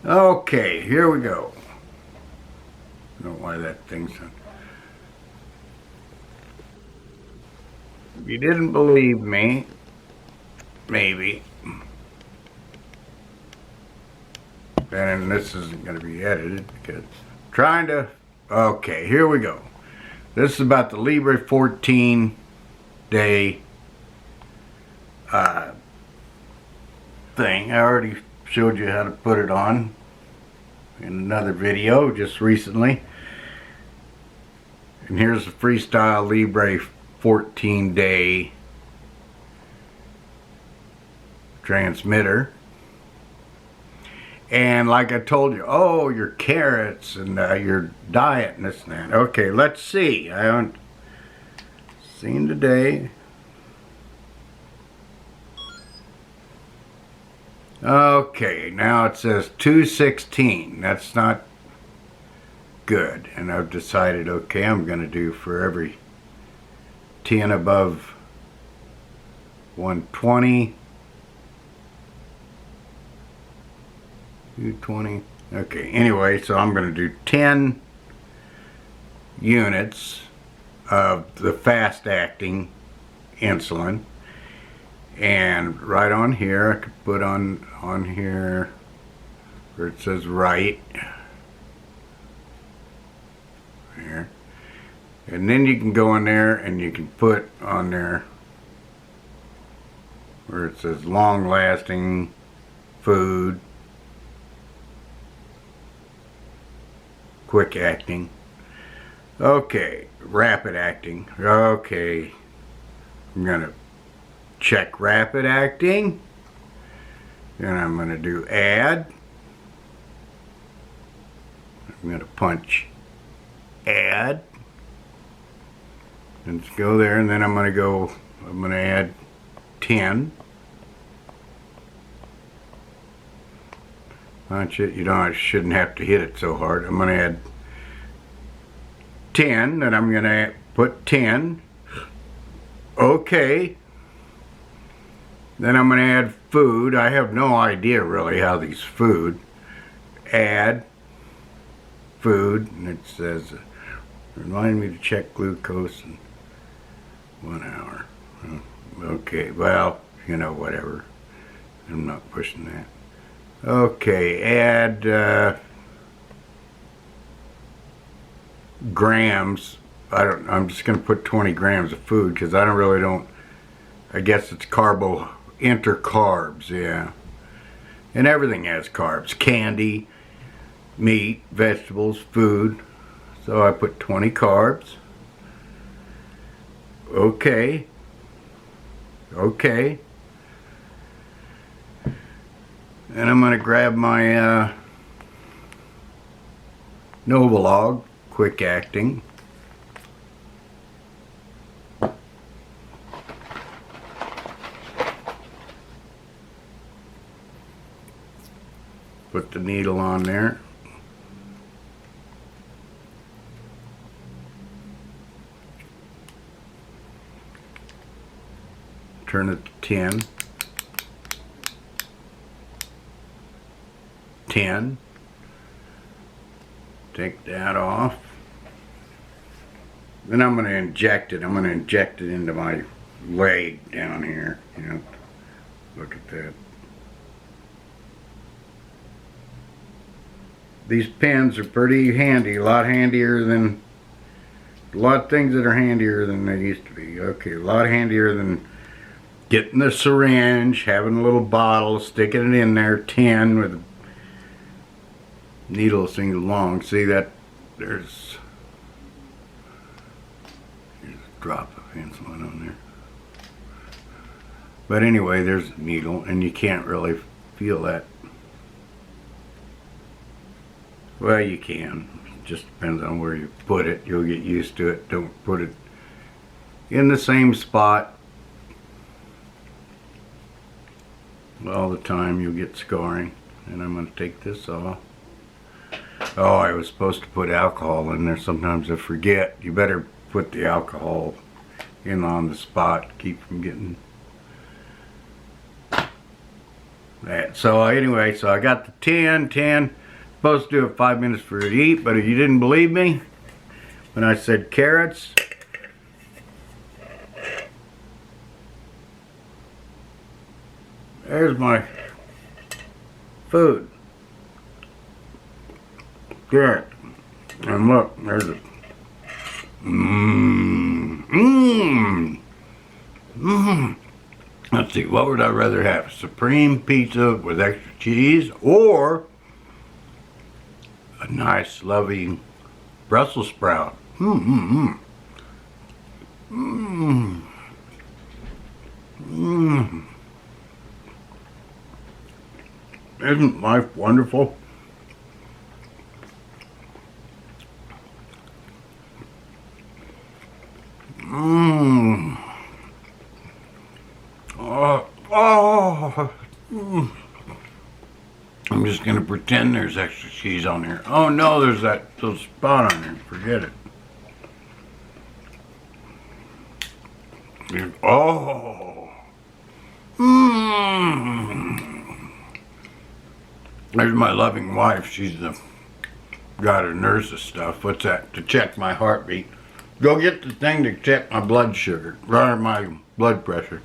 Okay, here we go. I don't know why that thing's on. If you didn't believe me, maybe, and this isn't going to be edited because I'm trying to. Okay, here we go. This is about the Libre 14 day thing. I already showed you how to put it on in another video just recently. And here's the Freestyle Libre 14 day transmitter. And like I told you, oh, your carrots and your diet and this and that. Okay, let's see. I haven't seen today. Okay, now it says 216. That's not good. And I've decided, okay, I'm going to do for every 10 above 120. 220. Okay, anyway, so I'm going to do 10 units of the fast-acting insulin. And right on here, I could put on here where it says right. Here. And then you can go in there and you can put on there where it says long-lasting food, quick acting. Okay, rapid acting. Okay, I'm gonna check rapid acting. Then I'm gonna do add. I'm gonna punch add. Let's go there, and then I'm gonna add 10. Punch it. I shouldn't have to hit it so hard. I'm gonna add 10, then I'm gonna put 10. Okay. Then I'm gonna add food. I have no idea really how these food. Add food, and it says, remind me to check glucose in 1 hour. Okay, well, whatever. I'm not pushing that. Okay, add grams. I'm just gonna put 20 grams of food because I guess it's enter carbs, yeah. And everything has carbs. Candy, meat, vegetables, food. So I put 20 carbs. Okay. Okay. And I'm going to grab my Novolog quick acting. Put the needle on there. Turn it to 10. 10. Take that off. Then I'm going to inject it. I'm going to inject it into my leg down here. Look at that. These pens are pretty handy. A lot of things that are handier than they used to be. Okay, a lot handier than getting the syringe, having a little bottle, sticking it in there, 10 with needle a single long. See that there's a drop of insulin on there. But anyway, there's a needle, and you can't really feel that. Well, you can. It just depends on where you put it. You'll get used to it. Don't put it in the same spot all the time. You'll get scarring. And I'm going to take this off. Oh, I was supposed to put alcohol in there. Sometimes I forget. You better put the alcohol in on the spot. Keep from getting that. So anyway, so I got the 10. Supposed to do it 5 minutes for it to eat, but if you didn't believe me when I said carrots, there's my food. Carrot. And look, there's a Let's see, what would I rather have? Supreme pizza with extra cheese, or a nice, loving Brussels sprout? Isn't life wonderful? I'm just gonna pretend there's extra cheese on here. Oh no, there's that little spot on there. Forget it. Oh. There's my loving wife. She's got her nurse's stuff. What's that? To check my heartbeat. Go get the thing to check my blood sugar, or my blood pressure.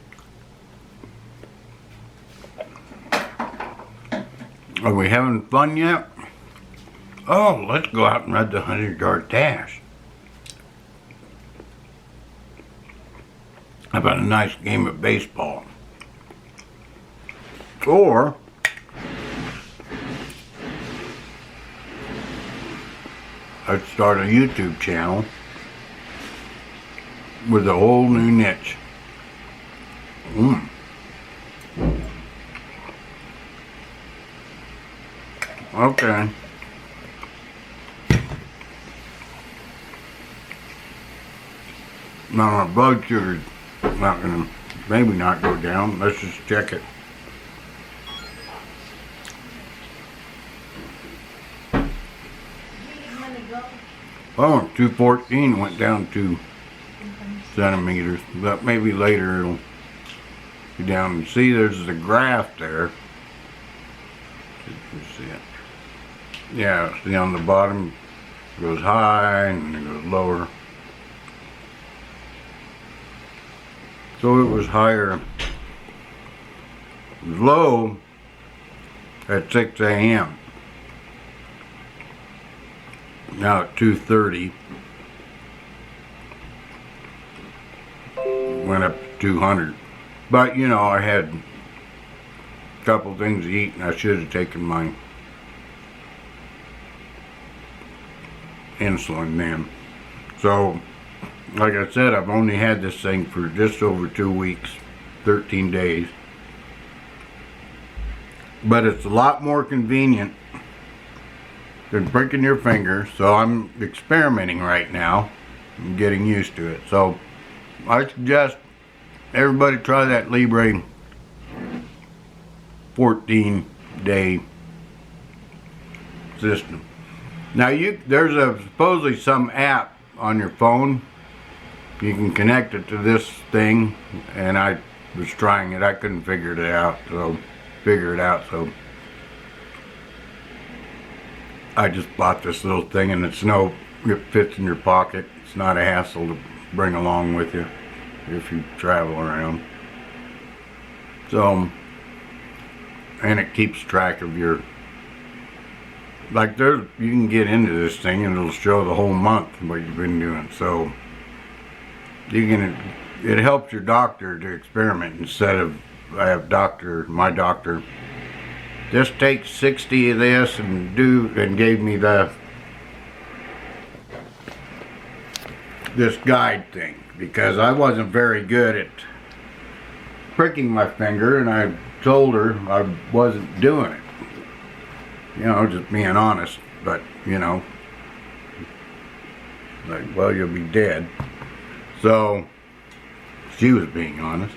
Are we having fun yet? Oh, let's go out and ride the 100-yard dash. How about a nice game of baseball? Or I'd start a YouTube channel with a whole new niche. Okay. Now my blood sugar's not gonna, maybe not go down. Let's just check it. Oh, 214 went down 2 centimeters. But maybe later it'll be down. See, there's the graph there. You see it? Yeah, see on the bottom it goes high and it goes lower. So it was higher, it was low at 6 a.m. Now at 2:30, went up to 200. But you know, I had a couple things to eat and I should have taken my insulin then. So like I said, I've only had this thing for just over 2 weeks, 13 days. But it's a lot more convenient than pricking your finger, so I'm experimenting right now and getting used to it. So I suggest everybody try that Libre 14-day system. Now there's supposedly some app on your phone. You can connect it to this thing, and I was trying it. I couldn't figure it out, so I just bought this little thing, and it fits in your pocket. It's not a hassle to bring along with you if you travel around. So, and it keeps track of your, like you can get into this thing and it'll show the whole month what you've been doing. So it helps your doctor to experiment instead of, I have my doctor just take 60 of this and gave me this guide thing, because I wasn't very good at pricking my finger, and I told her I wasn't doing it. You know, just being honest, but you know, like, well, you'll be dead. So she was being honest.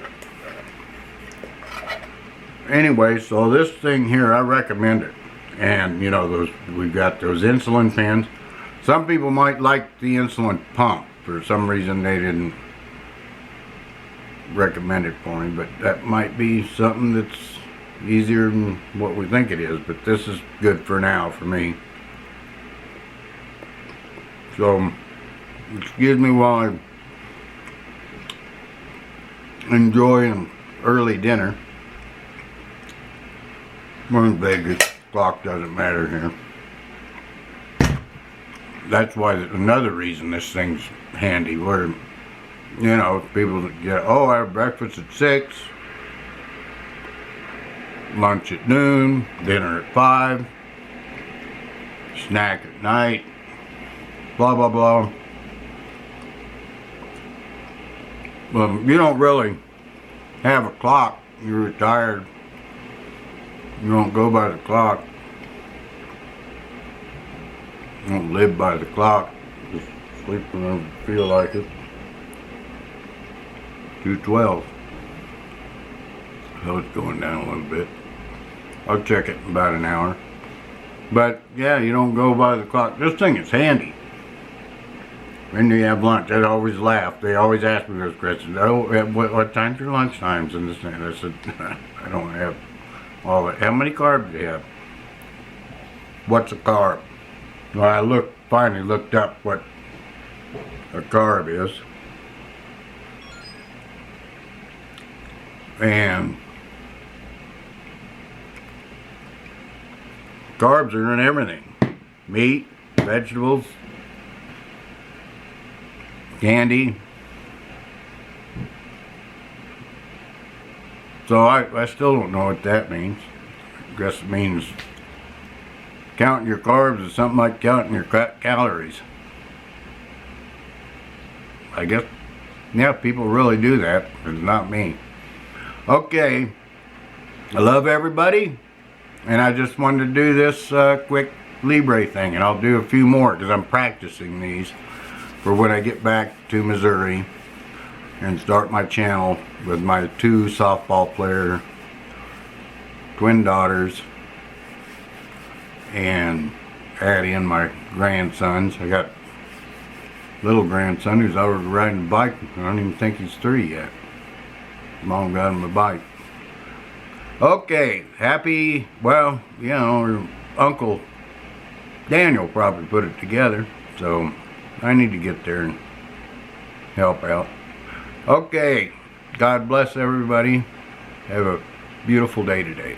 Anyway, so this thing here, I recommend it. And you know, we've got those insulin pens. Some people might like the insulin pump. For some reason they didn't recommend it for me, but that might be something that's easier than what we think it is, but this is good for now for me. So excuse me while I enjoy an early dinner. We're in Vegas, clock doesn't matter here. That's why, another reason this thing's handy. Where, you know, people get, oh, I have breakfast at 6, lunch at noon, dinner at 5, snack at night, blah blah blah. Well, you don't really have a clock. You're retired. You don't go by the clock. You don't live by the clock. Just sleep whenever you feel like it. 2:12. So it's going down a little bit. I'll check it in about an hour. But yeah, you don't go by the clock. This thing is handy. When you have lunch, I always laugh. They always ask me those questions. Oh, what time's your lunch times? And this and I said, I don't have all that. How many carbs do you have? What's a carb? Well, I finally looked up what a carb is. And carbs are in everything. Meat, vegetables, candy. So I still don't know what that means. I guess it means counting your carbs is something like counting your calories. I guess, yeah, people really do that. It's not me. Okay, I love everybody, and I just wanted to do this quick Libre thing, and I'll do a few more because I'm practicing these for when I get back to Missouri and start my channel with my 2 softball player twin daughters, and add in my grandsons. I got a little grandson who's already riding a bike. I don't even think he's 3 yet. Mom got him a bike. Okay, happy, well, you know, Uncle Daniel probably put it together, so I need to get there and help out. Okay, God bless everybody. Have a beautiful day today.